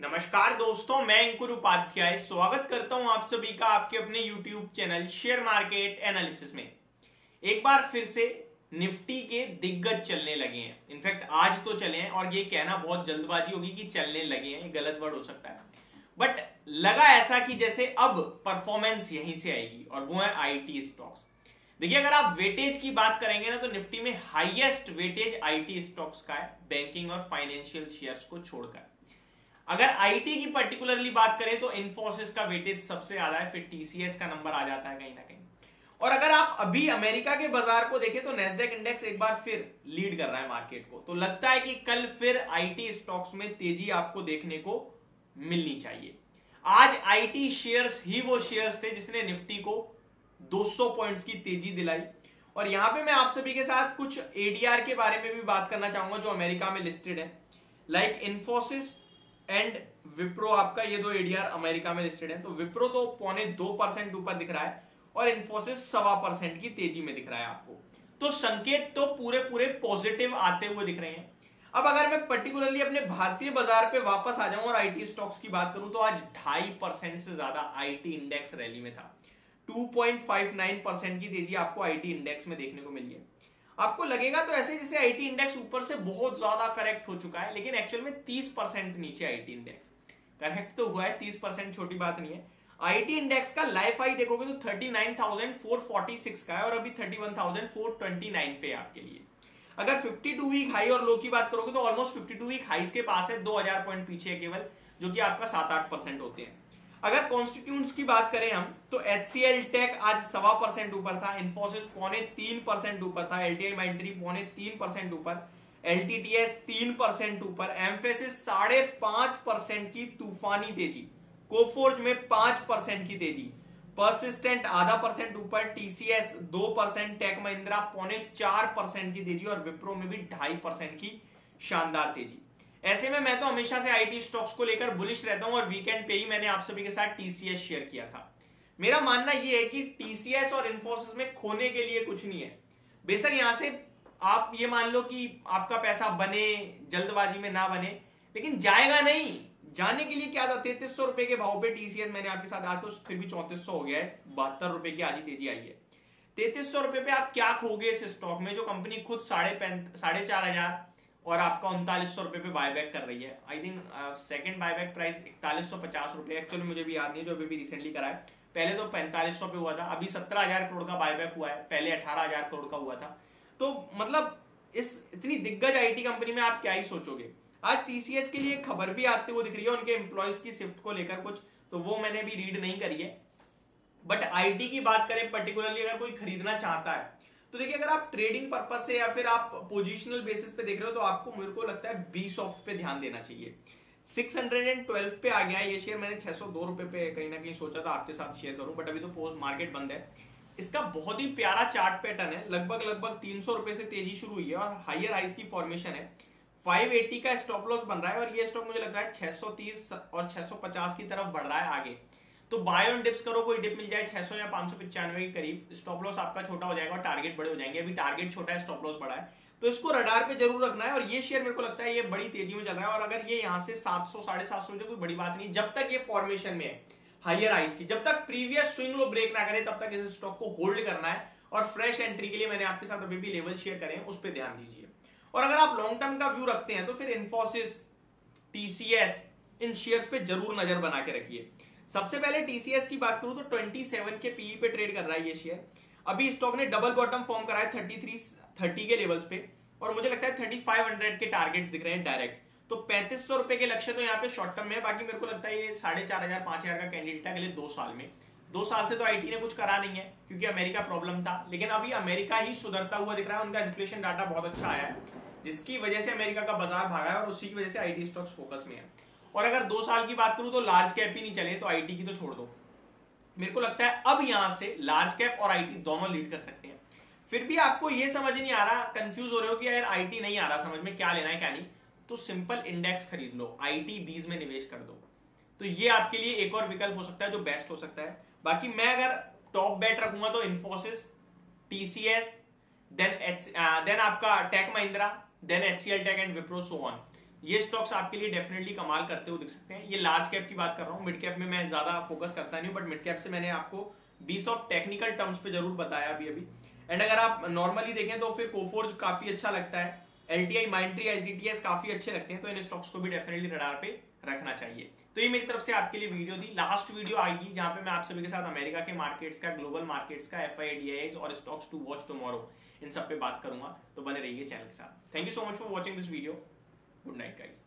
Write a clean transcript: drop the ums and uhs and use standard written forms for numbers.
नमस्कार दोस्तों, मैं अंकुर उपाध्याय स्वागत करता हूं आप सभी का आपके अपने YouTube channel share market analysis में। एक बार फिर से निफ्टी के दिग्गज चलने लगे हैं। इनफैक्ट आज तो चले हैं और ये कहना बहुत जल्दबाजी होगी कि चलने लगे हैं, गलत वर्ड हो सकता है, बट लगा ऐसा कि जैसे अब परफॉर्मेंस यहीं से आएगी और वो है आईटी स्टॉक्स। देखिए, अगर आप वेटेज की बात करेंगे ना तो निफ्टी में हाईएस्ट वेटेज आईटी स्टॉक्स का है, बैंकिंग और फाइनेंशियल शेयर्स को छोड़कर। अगर आईटी की पर्टिकुलरली बात करें तो इन्फोसिस का वेटेज सबसे ज्यादा है, फिर टीसीएस का नंबर आ जाता है कहीं ना कहीं। और अगर आप अभी अमेरिका के बाजार को देखें तो नेस्डेक इंडेक्स एक बार फिर लीड कर रहा है मार्केट को। तो लगता है कि कल फिर आईटी स्टॉक्स में तेजी आपको देखने को मिलनी चाहिए। आज आईटी शेयर्स ही वो शेयर्स थे जिसने निफ्टी को 200 पॉइंट्स की तेजी दिलाई। और यहां पे मैं आप सभी के साथ कुछ एडीआर के बारे में भी बात करना चाहूंगा जो अमेरिका में लिस्टेड है, लाइक इन्फोसिस एंड विप्रो। आपका ये दो एडीआर अमेरिका में लिस्टेड है। तो विप्रो तो 0.2% ऊपर दिख रहा है और इन्फोसिस 1.25% की तेजी में दिख रहा है आपको। तो संकेत तो पूरे पॉजिटिव आते हुए दिख रहे हैं। अब अगर मैं पर्टिकुलरली अपने भारतीय बाजार पे वापस आ जाऊं और आईटी स्टॉक्स की बात करूं तो आज 2.5% से ज्यादा आईटी इंडेक्स रैली में था। 2.59% की तेजी आपको आईटी इंडेक्स में देखने को मिली है। आपको लगेगा तो ऐसे जैसे आईटी इंडेक्स ऊपर से बहुत ज्यादा करेक्ट हो चुका है, लेकिन एक्चुअल में 30% नीचे आईटी इंडेक्स करेक्ट तो हुआ है। 30% छोटी बात नहीं है। आईटी इंडेक्स का लाइफ हाई देखोगे तो 39,446 का है और अभी 31,429 पे आपके लिए। अगर 52 वीक हाई और लो की बात करोगे तो ऑलमोस्ट 52 वीक हाईस के पास है, 2000 पॉइंट पीछे है केवल, जो कि आपका 7-8% होते हैं। अगर कॉन्स्टिट्यूएंट्स की बात करें हम तो एचसीएल टेक आज 1.25% ऊपर था, इन्फोसिस 0.3% ऊपर था, एलटीआई माइंट्री 0.3% ऊपर, एलटीटीएस 3% ऊपर, एम्फेसिस 5.5% की तूफानी तेजी, कोफोर्ज में 5% की तेजी, परसिस्टेंट 0.5% ऊपर, टीसीएस 2%, टेक महिंद्रा 0.4% की तेजी और विप्रो में भी 2.5% की शानदार तेजी। ऐसे में मैं तो हमेशा से आईटी स्टॉक्स को लेकर बुलिश रहता हूं और वीकेंड पे ही मैंने आप सभी के साथ टीसीएस शेयर किया था। मेरा मानना यह है कि टीसीएस और इन्फोसिस में खोने के लिए कुछ नहीं है। बेशक यहां से आप ये मान लो कि आपका पैसा बने, जल्दबाजी में ना बने, लेकिन जाएगा नहीं। जाने के लिए क्या था, 3300 रुपए के भाव पे टीसीएस मैंने आपके साथ, आज तो फिर भी 3400 हो गया है, 72 रुपए की आज ही तेजी आई है। 3300 रुपए पे आप क्या खोगे इस स्टॉक में, जो कंपनी खुद 4,500 और आपका 3900 रुपए पे बायबैक कर रही है। I think second buyback price 4150 रुपए, एक्चुअली मुझे भी याद नहीं है, जो अभी भी रिसेंटली करा है। पहले तो 4500 पे हुआ था, अभी 17,000 करोड़ का बायबैक हुआ है, पहले 18,000 करोड़ का हुआ था। तो मतलब इस इतनी दिग्गज आईटी कंपनी में आप क्या ही सोचोगे। आज टीसीएस के लिए खबर भी आते हुए दिख रही है उनके एम्प्लॉयज की शिफ्ट को लेकर कुछ, तो वो मैंने भी रीड नहीं करी है। बट आईटी की बात करें पर्टिकुलरली, अगर कोई खरीदना चाहता है तो देखिए, अगर आप ट्रेडिंग पर्पज से या फिर आप पोजिशनल बेसिस पे देख रहे हो तो आपको, मेरे को लगता है, बी सॉफ्ट पे ध्यान देना चाहिए। 612 पे आ गया है ये शेयर। मैंने 602 रुपए पे कहीं ना कहीं सोचा था आपके साथ शेयर करूं, बट अभी तो पोस्ट मार्केट बंद है। इसका बहुत ही प्यारा चार्ट पैटर्न है, लगभग 300 रुपए से तेजी शुरू हुई है और हायर हाइस की फॉर्मेशन है। 580 का स्टॉप लॉस बन रहा है और ये स्टॉक मुझे लगता है 630 और 650 की तरफ बढ़ रहा है आगे। तो बाय ऑन डिप्स करो, कोई डिप मिल जाए 600 या 595 के करीब, स्टॉप लॉस आपका छोटा हो जाएगा और टारगेट बड़े हो जाएंगे। अभी टारगेट छोटा है, स्टॉप लॉस बड़ा है, तो इसको रडार पे जरूर रखना है। और ये शेयर मेरे को लगता है ये बड़ी तेजी में चल रहा है और अगर ये यहाँ से 700 750 कोई बड़ी बात नहीं, जब तक ये फॉर्मेशन में है हायर हाइस की, जब तक प्रीवियस स्विंग लो ब्रेक ना करे तब तक इस स्टॉक को होल्ड करना है। और फ्रेश एंट्री के लिए मैंने आपके साथ अभी भी लेवल शेयर करे हैं, उस पर ध्यान दीजिए। और अगर आप लॉन्ग टर्म का व्यू रखते हैं तो फिर इन्फोसिस, टीसीएस, इन शेयर्स पे जरूर नजर बना के रखिए। सबसे पहले टीसीएस की बात करूं तो 27 के पीई पे ट्रेड कर रहा है ये शेयर। अभी स्टॉक ने डबल बॉटम फॉर्म करा है 3330 के लेवल्स पे और मुझे लगता है 3500 के टारगेट्स दिख रहे हैं डायरेक्ट। तो 3500 रुपए के लक्ष्य तो यहाँ पे शॉर्ट टर्म में है। बाकी मेरे को लगता है ये 4500 5000 का कैंडिडेट है अगले 2 साल में। 2 साल से तो आईटी ने कुछ करा नहीं है क्योंकि अमेरिका प्रॉब्लम था, लेकिन अभी अमेरिका ही सुधरता हुआ दिख रहा है। उनका इन्फ्लेशन डाटा बहुत अच्छा आया है, जिसकी वजह से अमेरिका का बाजार भागा है और उसी की वजह से आईटी स्टॉक्स फोकस में है। और अगर 2 साल की बात करूं तो लार्ज कैप ही नहीं चले तो आईटी की तो छोड़ दो। मेरे को लगता है अब यहां से लार्ज कैप और आईटी दोनों लीड कर सकते हैं। फिर भी आपको यह समझ नहीं आ रहा, कंफ्यूज हो रहे हो कि यार आईटी नहीं आ रहा समझ में, क्या लेना है क्या नहीं, तो सिंपल इंडेक्स खरीद लो, आईटी 20 में निवेश कर दो। तो ये आपके लिए एक और विकल्प हो सकता है जो बेस्ट हो सकता है। बाकी मैं अगर टॉप बेट रखूंगा तो इन्फोसिस, टीसीएस, देन आपका tech Mahindra, then HCL tech and Wipro, so on. ये स्टॉक्स आपके लिए डेफिनेटली कमाल करते हुए दिख सकते हैं। ये लार्ज कैप की बात कर रहा हूँ, मिड कैप में मैं ज्यादा फोकस करता नहीं हूँ, बट मिड कैप से मैंने आपको 20 ऑफ टेक्निकल टर्म्स पे जरूर बताया अभी। एंड अगर आप नॉर्मली देखें तो फिर कोफोर्ज काफी अच्छा लगता है, एलटीआई, माइंडट्री, एलटीटीएस काफी अच्छे लगते हैं, तो इन स्टॉक्स को भी डेफिनेटली रडार पे रखना चाहिए। तो ये मेरी तरफ से आपके लिए वीडियो थी। लास्ट वीडियो आएगी जहां पे मैं आप सभी के साथ अमेरिका के मार्केट्स का, ग्लोबल मार्केट्स का, FIDIs और स्टॉक्स टू वॉच टुमारो, इन सब पे बात करूंगा। तो बने रहिए चैनल के साथ। Thank you so much for watching this video. Good night guys.